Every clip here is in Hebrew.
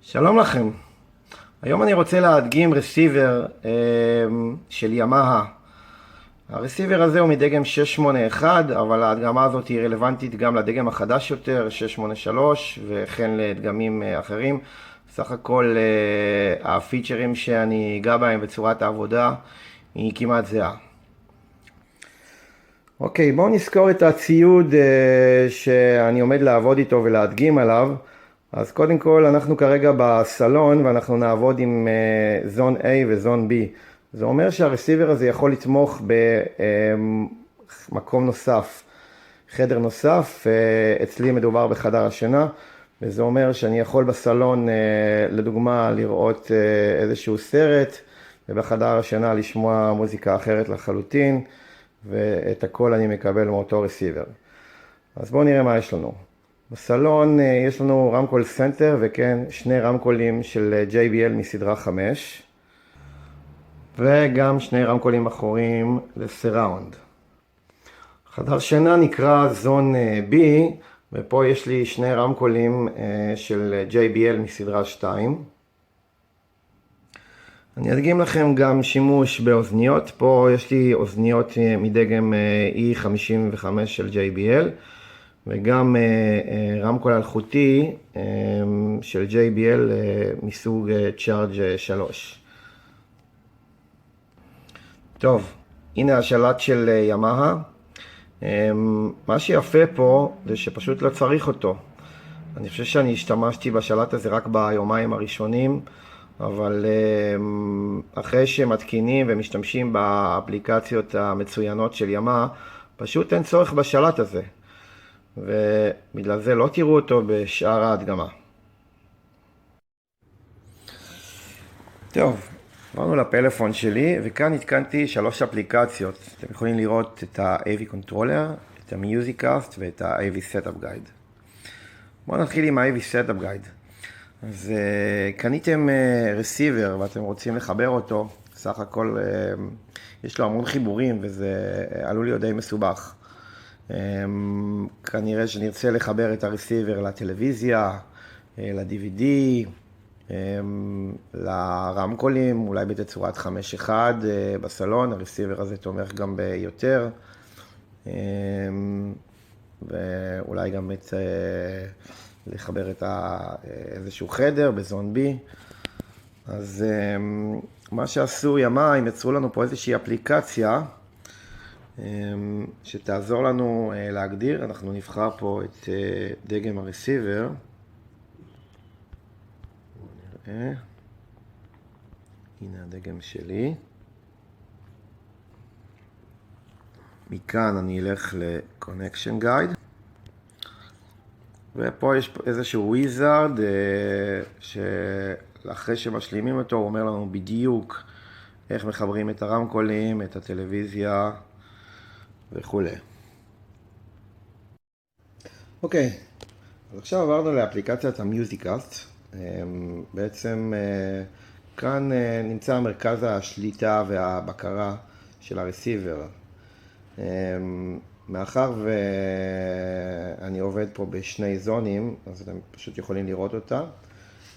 שלום לכם. היום אני רוצה להדגים רסיבר של ימאהה. הרסיבר הזה הוא מדגם 681, אבל ההדגמה הזאת היא רלוונטית גם לדגם החדש יותר, 683, וכן לדגמים אחרים. סך הכל הפיצ'רים שאני אגע בהם בצורת העבודה היא כמעט זהה. אוקיי, בואו נזכור את הציוד שאני עומד לעבוד איתו ולהדגים עליו. אז קודם כל אנחנו כרגע בסלון ואנחנו נעבוד עם זון A וזון B. זה אומר שהרסיבר הזה יכול לתמוך במקום נוסף, חדר נוסף. אצלי מדובר בחדר השינה, וזה אומר שאני יכול בסלון לדוגמה לראות איזשהו סרט, ובחדר השינה לשמוע מוזיקה אחרת לחלוטין, ואת הכל אני מקבל מאותו רסיבר. אז בואו נראה מה יש לנו. בסלון יש לנו רמקול סנטר וכן שני רמקולים של JBL מסדרה 5 וגם שני רמקולים אחוריים לסיראונד. חדר שינה נקרא זון B, ופה יש לי שני רמקולים של JBL מסדרה 2. אני אדגים לכם גם שימוש באוזניות. פה יש לי אוזניות מדגם E55 של JBL, וגם רמקול אלחוטי של JBL מסוג Charge 3. טוב, הנה השלט של ימאהה. מה שיפה פה זה שפשוט לא צריך אותו. אני חושב שאני השתמשתי בשלט הזה רק ביומיים הראשונים, אבל אחרי שמתקינים ומשתמשים באפליקציות המצוינות של ימאהה, פשוט אין צורך בשלט הזה. ובגלל זה לא תראו אותו בשאר ההדגמה. טוב, עברנו לפלאפון שלי, וכאן התקנתי 3 אפליקציות. אתם יכולים לראות את ה-AV Controller, את ה-Musicast ואת ה-AV Setup Guide. בואו נתחיל עם ה-AV Setup Guide. אז קניתם רסיבר ואתם רוצים לחבר אותו, סך הכל יש לו המון חיבורים וזה עלול להיות די מסובך. כנראה שנרצה לחבר את הרסיבר לטלוויזיה, ל-DVD, לרמקולים, אולי בתצורת 5.1 בסלון. הרסיבר הזה תומך גם ביותר, ואולי גם לחבר את איזשהו חדר בזון B. אז מה שעשו ימאהה, הם יצרו לנו פה איזושהי אפליקציה שתעזור לנו להגדיר. אנחנו נבחר פה את דגם הרסיבר. נראה. הנה הדגם שלי. מכאן אני אלך ל-Connection Guide. ופה יש איזשהו וויזארד שאחרי שמשלימים אותו הוא אומר לנו בדיוק איך מחברים את הרמקולים, את הטלוויזיה וכו'. אוקיי, אז עכשיו עברנו לאפליקציית המיוזיקאסט. בעצם כאן נמצא מרכז השליטה והבקרה של הרסיבר. מאחר ואני עובד פה בשני זונים, אז אתם פשוט יכולים לראות אותה.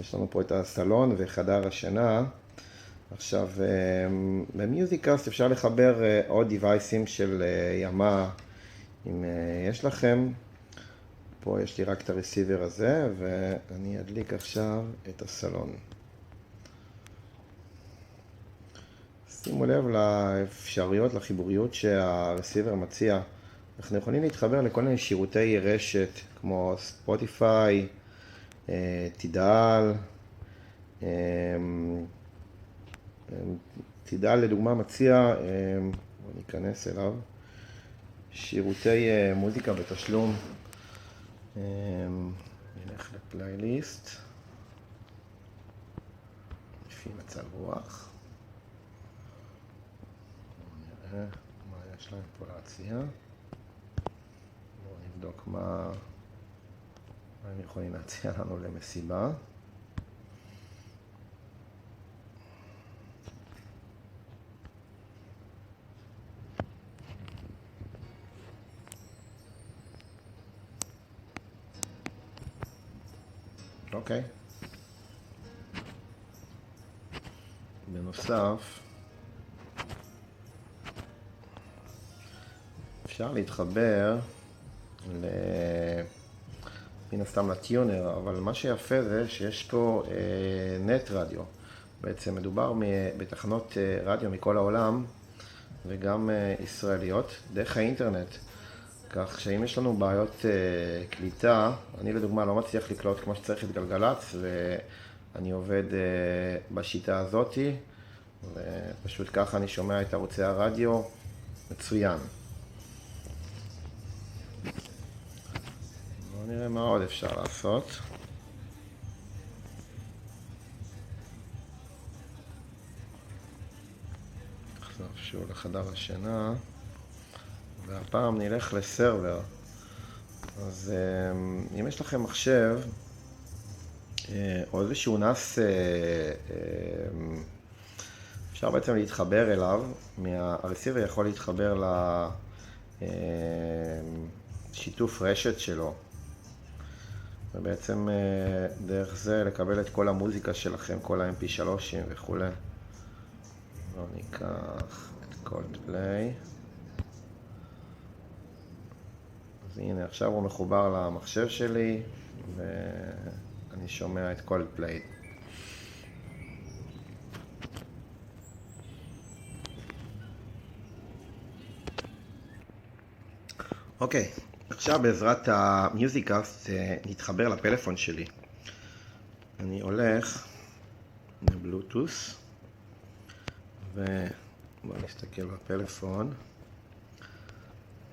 יש לנו פה את הסלון וחדר השינה. עכשיו, במיוזיקאסט אפשר לחבר עוד דיווייסים של ימאהה, אם יש לכם. פה יש לי רק את הרסיבר הזה, ואני אדליק עכשיו את הסלון. שימו לב לאפשרויות, לחיבוריות שהרסיבר מציע. אנחנו יכולים להתחבר לכל מיני שירותי רשת, כמו ספוטיפיי, תידל. תידל לדוגמה מציע, בואו ניכנס אליו, שירותי מוזיקה בתשלום. נלך לפלייליסט, לפי מצב רוח. נראה מה יש להם פה להציע. בואו נבדוק מה הם יכולים להציע לנו למסיבה. אוקיי. בנוסף, אפשר להתחבר מן הסתם לטיונר, אבל מה שיפה זה שיש פה נט רדיו. בעצם מדובר בתחנות רדיו מכל העולם וגם ישראליות דרך האינטרנט. כך שאם יש לנו בעיות קליטה, אני לדוגמה לא מצליח לקלוט כמו שצריך את גלגלצ, ואני עובד בשיטה הזאתי, ופשוט ככה אני שומע את ערוצי הרדיו מצוין. בואו נראה מה עוד אפשר לעשות. נחזור שוב לחדר השינה, והפעם נלך לסרבר. אז אם יש לכם מחשב או איזשהו נס, אפשר בעצם להתחבר אליו. הרסיבר יכול להתחבר לשיתוף רשת שלו, ובעצם דרך זה לקבל את כל המוזיקה שלכם, כל ה-MP3 וכו'. בואו ניקח את קולדפליי. אז הנה, עכשיו הוא מחובר למחשב שלי, ואני שומע את קולדפליי. אוקיי, עכשיו בעזרת המיוזיקאסט נתחבר לפלאפון שלי. אני הולך לבלוטוס, ובואו נסתכל בפלאפון.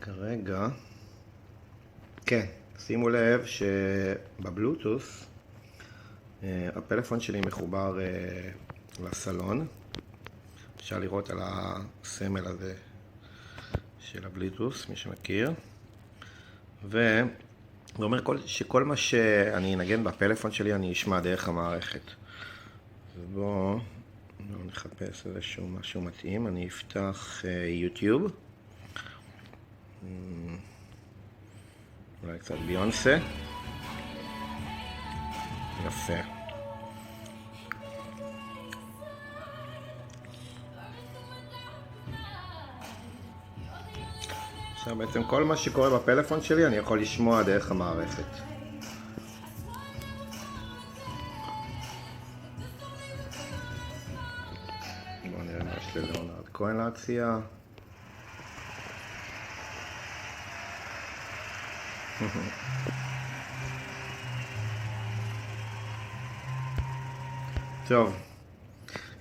כרגע, כן, שימו לב שבבלוטוס הפלאפון שלי מחובר לסלון. אפשר לראות על הסמל הזה של הבלוטוס, מי שמכיר. וזה אומר שכל מה שאני אנגן בפלאפון שלי אני אשמע דרך המערכת. אז בואו נחפש איזשהו משהו מתאים. אני אפתח יוטיוב. אולי קצת ביונסה. יפה. עכשיו בעצם כל מה שקורה בפלאפון שלי אני יכול לשמוע דרך המערכת. בואו נראה מה יש ללאונרד כהן להציע. טוב,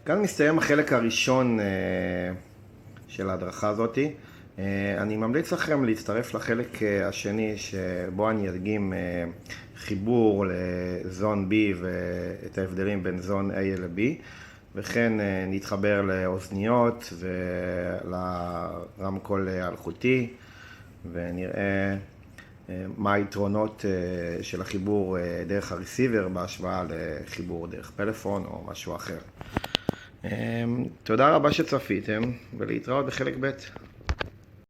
כאן מסתיים החלק הראשון של ההדרכה הזאתי. אני ממליץ לכם להצטרף לחלק השני שבו אני אדגים חיבור לזון B ואת ההבדלים בין זון A ל-B, וכן נתחבר לאוזניות ולרמקול אלחוטי, ונראה מה היתרונות של החיבור דרך הרסיבר בהשוואה לחיבור דרך פלאפון או משהו אחר. תודה רבה שצפיתם, ולהתראות בחלק ב'.